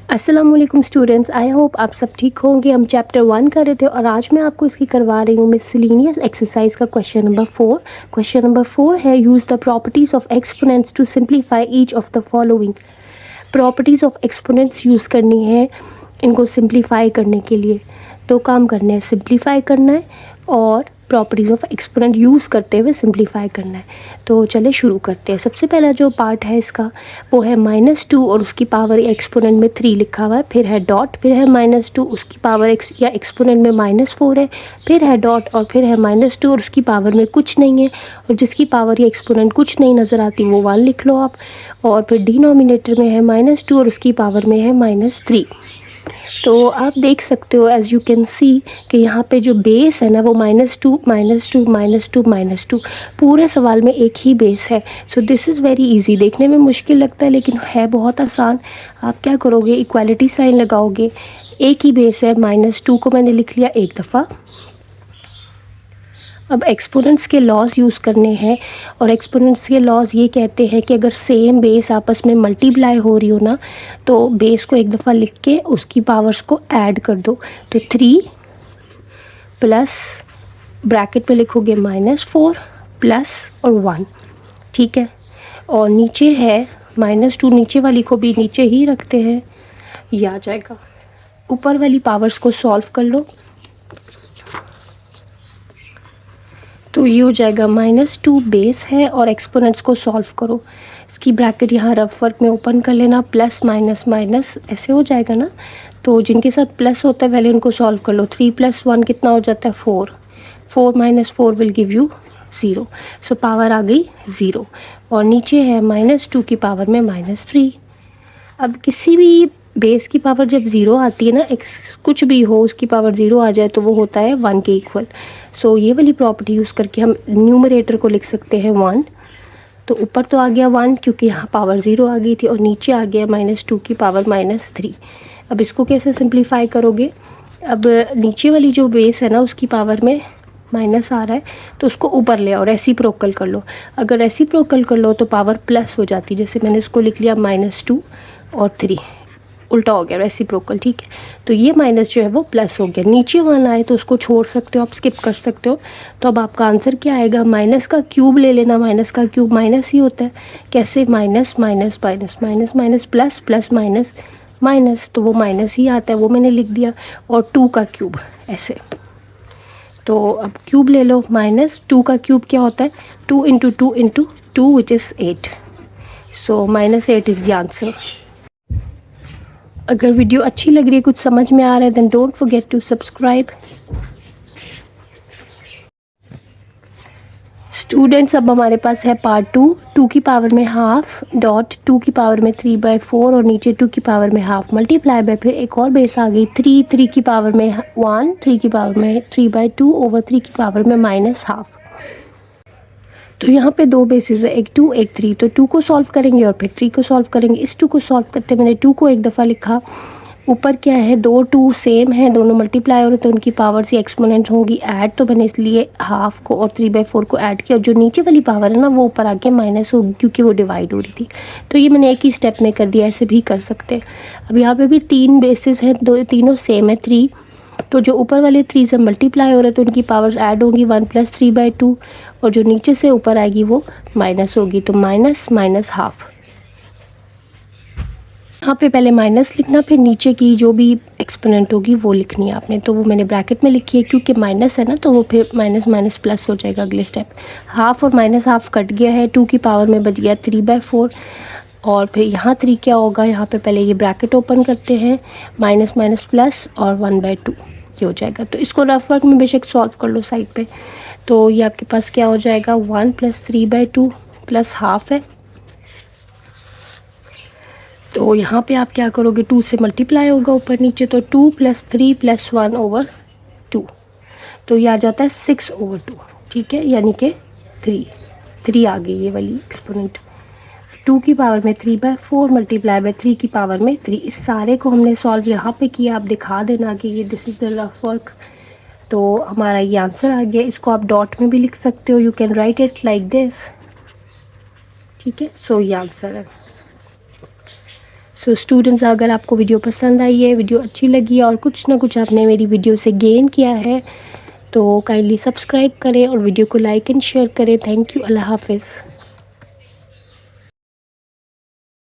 अस्सलाम वालेकुम students, I hope आप सब ठीक होंगे। हम चैप्टर 1 कर रहे थे और आज मैं आपको इसकी करवा रही हूँ मिसलिनियस एक्सरसाइज का क्वेश्चन नंबर 4। क्वेश्चन नंबर 4 है use the properties of exponents to simplify each of the following. Properties of exponents use करनी है इनको सिंप्लीफाई करने के लिए। दो काम करने हैं, सिंप्लीफाई करना है और प्रॉपर्टीज़ ऑफ एक्सपोनेंट यूज़ करते हुए सिंप्लीफाई करना है। तो चले शुरू करते हैं। सबसे पहला जो पार्ट है इसका वो है -2 और उसकी पावर एक्सपोनेंट में 3 लिखा हुआ है, फिर है डॉट, फिर है -2 उसकी पावर एक्स या एक्सपोनेंट में -4 है, फिर है डॉट और फिर है -2 और उसकी पावर में कुछ नहीं है, और जिसकी पावर या एक्सपोनेंट कुछ नहीं नज़र आती वो 1 लिख लो आप। और फिर डिनोमिनेटर में है -2 और उसकी पावर में है -3। तो आप देख सकते हो एज़ यू कैन सी कि यहाँ पे जो बेस है ना वो -2 -2 -2 -2 पूरे सवाल में एक ही बेस है। So this is very easy. देखने में मुश्किल लगता है लेकिन है बहुत आसान। आप क्या करोगे, इक्वालिटी साइन लगाओगे, एक ही बेस है, -2 को मैंने लिख लिया एक दफ़ा। अब एक्सपोनेंट्स के लॉज यूज़ करने हैं और एक्सपोनेंट्स के लॉज ये कहते हैं कि अगर सेम बेस आपस में मल्टीप्लाई हो रही हो ना तो बेस को एक दफ़ा लिख के उसकी पावर्स को ऐड कर दो। तो 3 प्लस ब्रैकेट में लिखोगे -4 प्लस और 1, ठीक है। और नीचे है -2, नीचे वाली को भी नीचे ही रखते हैं, ये आ जाएगा। ऊपर वाली पावर्स को सॉल्व कर लो तो ये हो जाएगा -2 बेस है और एक्सपोनेंट्स को सॉल्व करो। इसकी ब्रैकेट यहाँ रफ वर्क में ओपन कर लेना, प्लस माइनस माइनस ऐसे हो जाएगा ना। तो जिनके साथ प्लस होता है पहले उनको सॉल्व कर लो। 3 + 1 कितना हो जाता है 4, 4 - 4 will give you 0। So power आ गई 0 और नीचे है -2 की पावर में -3। अब किसी भी बेस की पावर जब 0 आती है ना, एक्स कुछ भी हो उसकी पावर 0 आ जाए तो वो होता है 1 के इक्वल। सो ये वाली प्रॉपर्टी यूज़ करके हम न्यूमरेटर को लिख सकते हैं 1। तो ऊपर तो आ गया 1 क्योंकि यहाँ पावर 0 आ गई थी, और नीचे आ गया -2 की पावर -3। अब इसको कैसे सिंप्लीफाई करोगे, अब नीचे वाली जो बेस है ना उसकी पावर में माइनस आ रहा है तो उसको ऊपर ले आओ, रेसिप्रोकल कर लो। अगर रेसिप्रोकल कर लो तो पावर प्लस हो जाती है। जैसे मैंने इसको लिख लिया -2 और 3, उल्टा हो गया रेसिप्रोकल, ठीक है। तो ये माइनस जो है वो प्लस हो गया। नीचे 1 आए तो उसको छोड़ सकते हो, आप स्किप कर सकते हो। तो अब आपका आंसर क्या आएगा, माइनस का क्यूब ले लेना। माइनस का क्यूब माइनस ही होता है। कैसे, minus minus minus minus minus plus plus minus minus, तो वो माइनस ही आता है, वो मैंने लिख दिया। और 2 का क्यूब ऐसे। तो अब क्यूब ले लो, -2 का क्यूब क्या होता है 2 × 2 × 2 which is 8। So -8 is the answer. अगर वीडियो अच्छी लग रही है, कुछ समझ में आ रहा है, then don't forget to subscribe. Students अब हमारे पास है पार्ट 2। 2 की पावर में हाफ डॉट 2 की पावर में 3/4 और नीचे 2 की पावर में हाफ मल्टीप्लाई बाय, फिर एक और बेस आ गई 3, 3 की पावर में 1, 3 की पावर में 3/2 ओवर 3 की पावर में -12। तो यहाँ पे दो बेसिस है, एक 2 एक 3। तो 2 को सॉल्व करेंगे और फिर 3 को सॉल्व करेंगे। इस 2 को सॉल्व करते मैंने 2 को एक दफ़ा लिखा, ऊपर क्या है 2 2 सेम है, दोनों मल्टीप्लाई हो रहे तो उनकी पावर्स या एक्सपोनेंट होंगी ऐड, तो मैंने इसलिए हाफ को और 3/4 को ऐड किया। और जो नीचे वाली पावर है ना वो ऊपर आके माइनस होगी क्योंकि वो डिवाइड हो रही थी। तो ये मैंने एक ही स्टेप में कर दिया, ऐसे भी कर सकते हैं। अब यहाँ पे भी 3 बेसिस हैं, दो तीनों सेम है 3। तो जो ऊपर वाले 3 से मल्टीप्लाई हो रहे तो उनकी पावर्स ऐड होंगी 1 + 3/2, और जो नीचे से ऊपर आएगी वो माइनस होगी, तो माइनस माइनस हाफ। यहाँ पे पहले माइनस लिखना, फिर नीचे की जो भी एक्सपोनेंट होगी वो लिखनी है आपने। तो वो मैंने ब्रैकेट में लिखी है क्योंकि माइनस है ना, तो वो फिर माइनस माइनस प्लस हो जाएगा अगले स्टेप। हाफ और माइनस हाफ कट गया है, 2 की पावर में बच गया 3/4। और फिर यहाँ 3 क्या होगा, यहाँ पे पहले ये ब्रैकेट ओपन करते हैं, माइनस माइनस प्लस और 1/2 ये हो जाएगा। तो इसको रफ वर्क में बेशक सॉल्व कर लो साइड पे। तो ये आपके पास क्या हो जाएगा 1 + 3/2 प्लस हाफ है। तो यहाँ पे आप क्या करोगे, 2 से मल्टीप्लाई होगा ऊपर नीचे, तो 2 + 3 + 1/2, तो ये आ जाता है 6/2, ठीक है। यानी कि 3 आ गई ये वाली एक्सपोनेंट। 2 की पावर में 3/4 मल्टीप्लाई बाय 3 की पावर में 3। इस सारे को हमने सॉल्व यहाँ पे किया। आप दिखा देना कि ये this is the rough work. तो हमारा ये आंसर आ गया। इसको आप डॉट में भी लिख सकते हो, you can write it like this, ठीक है। सो ये आंसर है। सो स्टूडेंट्स, अगर आपको वीडियो पसंद आई है, वीडियो अच्छी लगी है और कुछ ना कुछ आपने मेरी वीडियो से गेन किया है, तो काइंडली सब्सक्राइब करें और वीडियो को लाइक एंड शेयर करें। Thank you. अल्लाह हाफ़िज़।